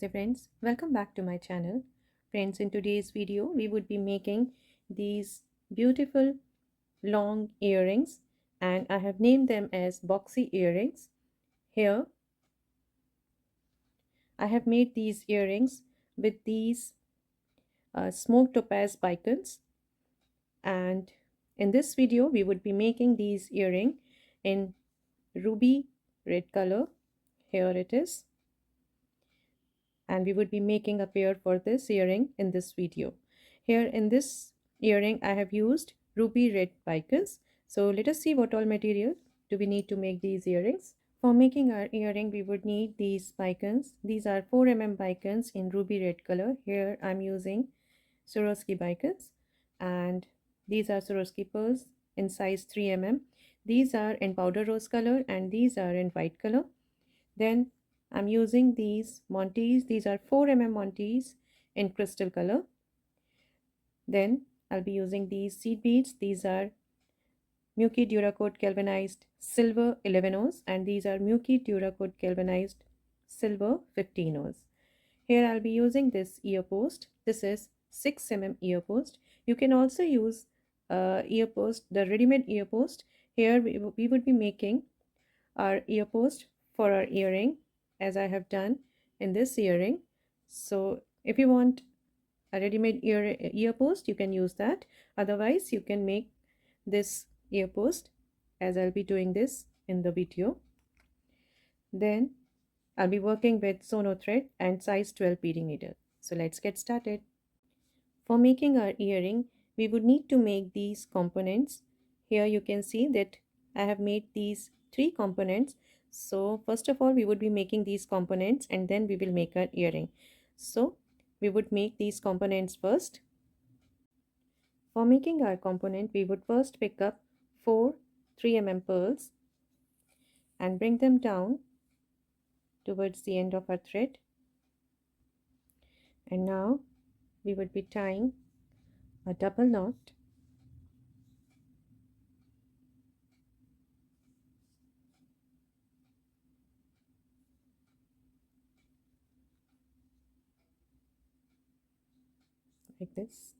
Namaste friends, welcome back to my channel. Friends, in today's video we would be making these beautiful long earrings, and I have named them as boxy earrings. Here I have made these earrings with these smoked topaz bicones, and in this video we would be making these earring in ruby red color. Here it is, and we would be making a pair for this earring in this video. Here in this earring I have used ruby red bicones. So let us see what all material do we need to make these earrings. For making our earring we would need these bicones. These are 4 mm bicones in ruby red color. Here I'm using Swarovski bicones, and these are Swarovski pearls in size 3 mm. These are in powder rose color and these are in white color. Then I'm using these Montes. These are 4 mm Montes in crystal color. Then I'll be using these seed beads. These are Muki Duracoat galvanized silver 11 O's, and these are Muki Duracoat galvanized silver 15 O's. Here I'll be using this ear post. This is 6 mm ear post. You can also use ear post, the ready-made ear post. Here we would be making our ear post for our earring, as I have done in this earring. So if you want a ready-made ear post, you can use that. Otherwise you can make this ear post as I'll be doing this in the video. Then I'll be working with sono thread and size 12 beading needle. So let's get started. For making our earring we would need to make these components. Here you can see that I have made these 3 components. So first of all we would be making these components and then we will make our earring. So we would make these components first. For making our component we would first pick up 4 3 mm pearls and bring them down towards the end of our thread, and now we would be tying a double knot like this.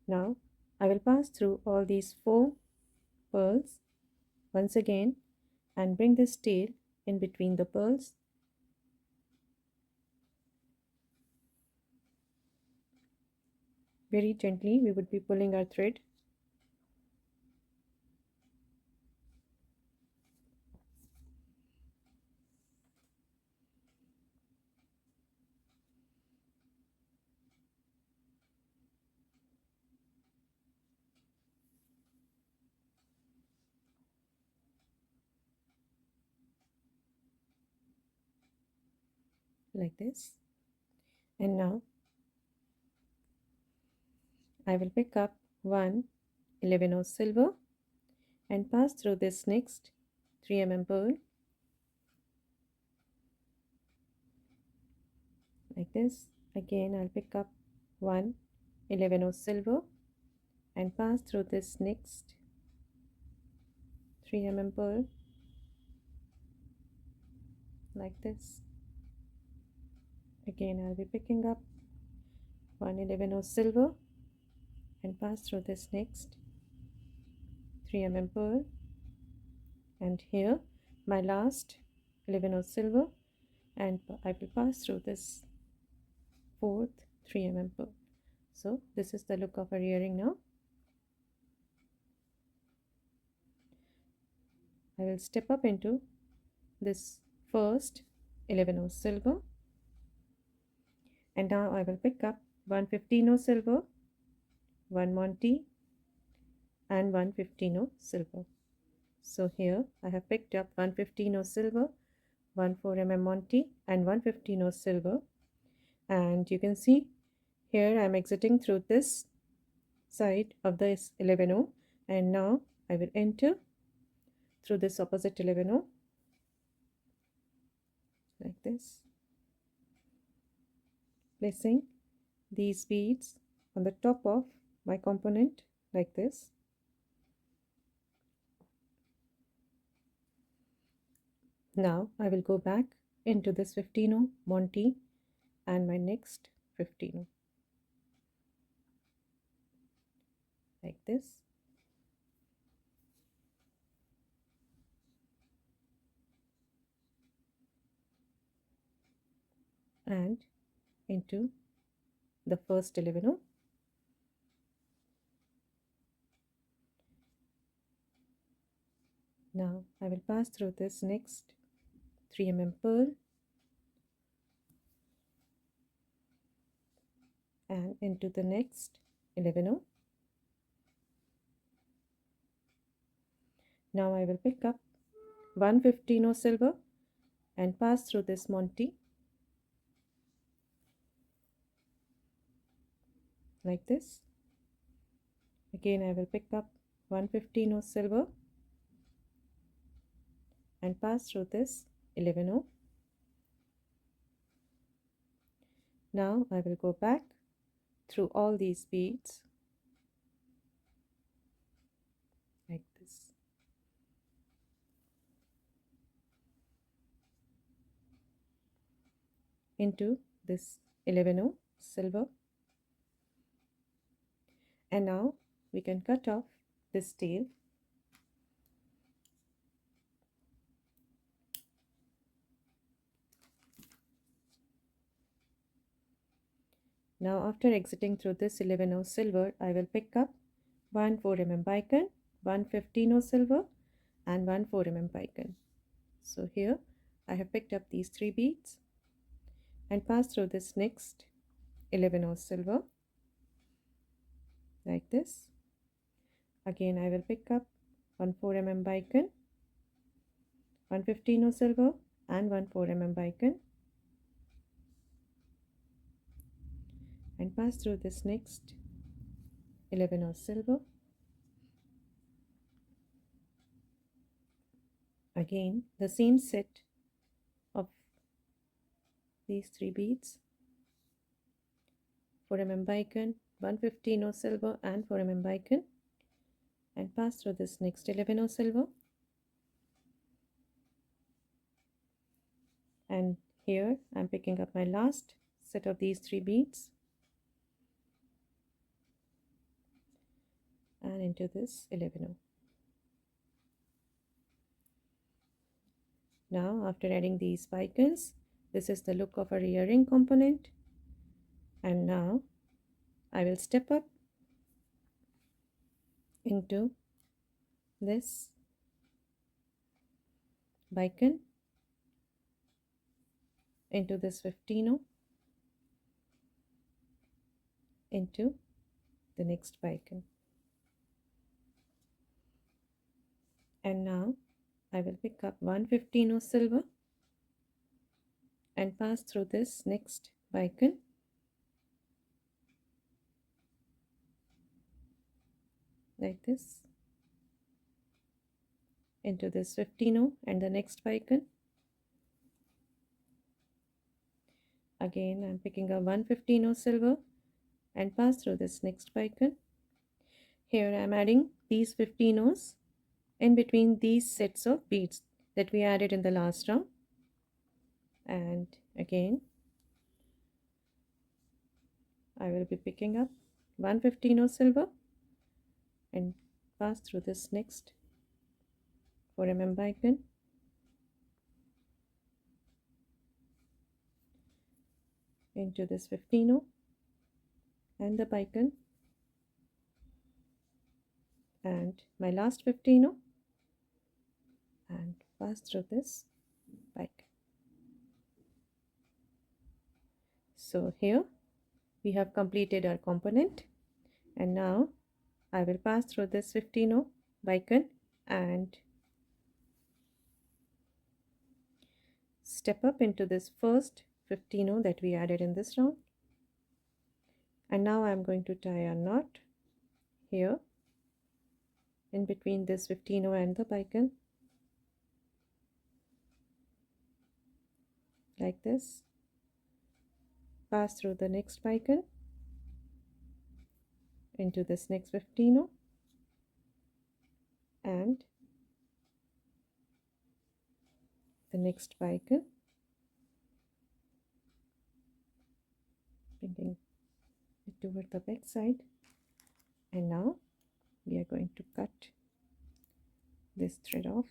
Now I will pass through all these 4 pearls once again and bring this tail in between the pearls. Very gently we would be pulling our thread. Like this. And now I will pick up one 11 silver and pass through this next 3 mm pearl like this. Again I'll pick up one 11 silver and pass through this next 3 mm pearl like this. Again I'll be picking up one 11 silver and pass through this next 3 mm pearl, and here my last 11 silver, and I will pass through this fourth 3 mm pearl. So this is the look of our earring now. I will step up into this first 11 silver, and now I will pick up 115 silver, 1 Monty and 115 silver. So here I have picked up 115 silver, 1 4 mm Monty and 115 silver, and you can see here I am exiting through this side of this 11 and now I will enter through this opposite 11 like this, placing these beads on the top of my component like this. Now I will go back into this 15 Monty and my next 15 like this, and into the first 11. Now I will pass through this next 3 pearl and into the next 11. Now I will pick up 1 silver and pass through this Monty like this. Again I will pick up 1 silver and pass through this 11. Now I will go back through all these beads like this. Into this 11 silver, and now we can cut off this tail. Now after exiting through this 11 silver, I will pick up 1 4mm bicone, 1 15 silver and 1 4mm bicone. So here I have picked up these 3 beads and pass through this next 11 silver like this. Again I will pick up 1 4mm bicone, 1 15 silver and 1 4mm bicone and pass through this next 11 silver. Again the same set of these 3 beads, 4mm bicone, 115 silver and 4mm bicone, and pass through this next 11 silver. And here I'm picking up my last set of these 3 beads and into this 11. Now after adding these bicones, this is the look of our earring component. And now I will step up into this bicone, into this 15, into the next bicone. And now I will pick up 115 silver and pass through this next bicone like this, into this 15 and the next bicone. Again I'm picking up 115 silver and pass through this next bicone. Here I'm adding these 15s in between these sets of beads that we added in the last round. And again I will be picking up 115 silver and pass through this next 4mm bicone into this 15 and the bicone and my last 15 and pass through this bicone. So here we have completed our component, and now I will pass through this 15 bicone and step up into this first 15 that we added in this round. And now I am going to tie a knot here in between this 15 and the bicone like this. Pass through the next bicone into this next 15 and the next bicone, bringing it toward the back side, and now we are going to cut this thread off.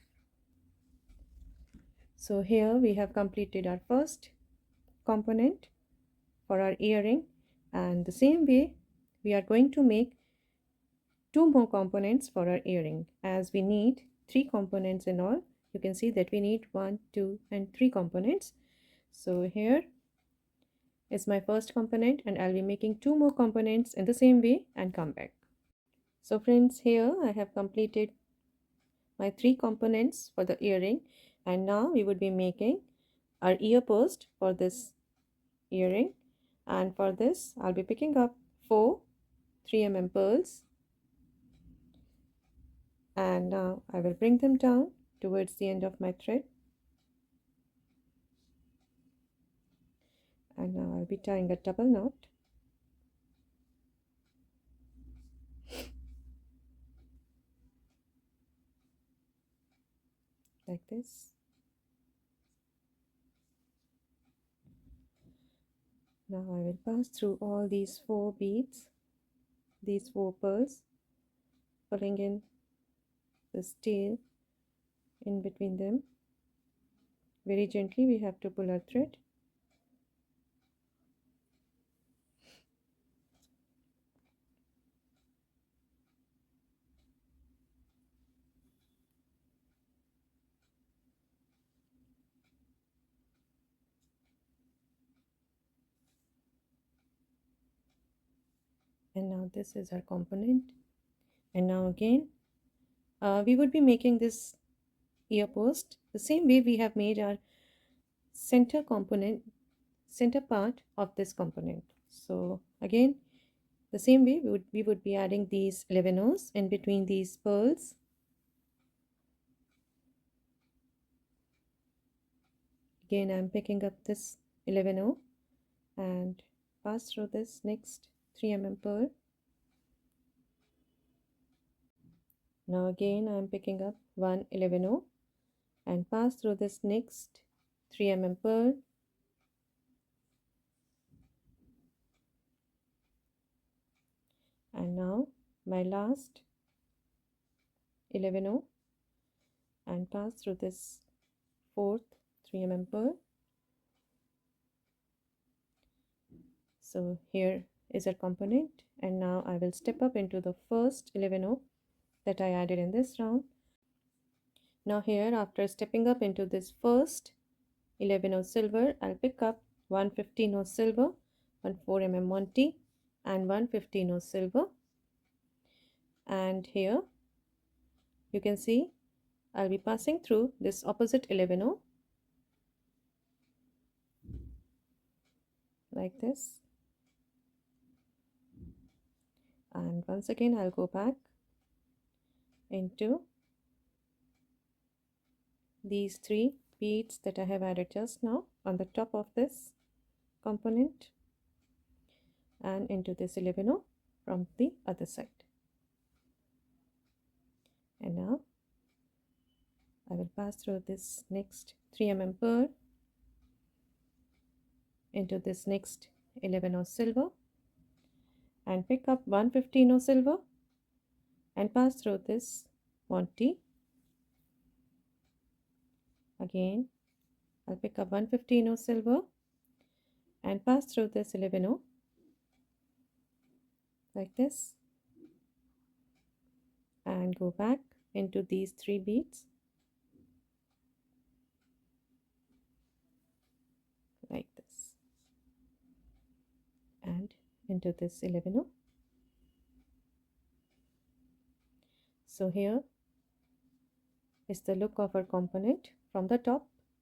So here we have completed our first component for our earring, and the same way we are going to make 2 more components for our earring, as we need 3 components in all. You can see that we need 1, 2 and 3 components. So here is my first component, and I'll be making 2 more components in the same way and come back. So friends, here I have completed my 3 components for the earring, and now we would be making our ear post for this earring, and for this I'll be picking up 4 3mm pearls, and now I will bring them down towards the end of my thread, and now I'll be tying a double knot like this. Now I will pass through all these 4 beads, these 4 pearls, pulling in this tail in between them. Very gently we have to pull our thread. And now this is our component, and now again we would be making this ear post the same way we have made our center component, center part of this component. So again the same way we would be adding these 11 O's in between these pearls. Again I'm picking up this 11 O and pass through this next 3mm pearl. Now again I am picking up one 11 O and pass through this next 3mm pearl, and now my last 11 O and pass through this fourth 3mm pearl. So here is our component, and now I will step up into the first 11 O that I added in this round. Now here, after stepping up into this first 11 O silver, I'll pick up 115 O silver, 14mm Monty and 115 O silver, and here you can see I'll be passing through this opposite 11 O like this, and once again I'll go back into these 3 beads that I have added just now on the top of this component and into this 11 O from the other side. And now I will pass through this next 3mm pearl into this next 11 O silver and pick up 115 O silver and pass through this Monty. Again I'll pick up 115 O silver and pass through this 11 O like this, and go back into these 3 beads like this and into this 11 O. So here is the look of our component from the top.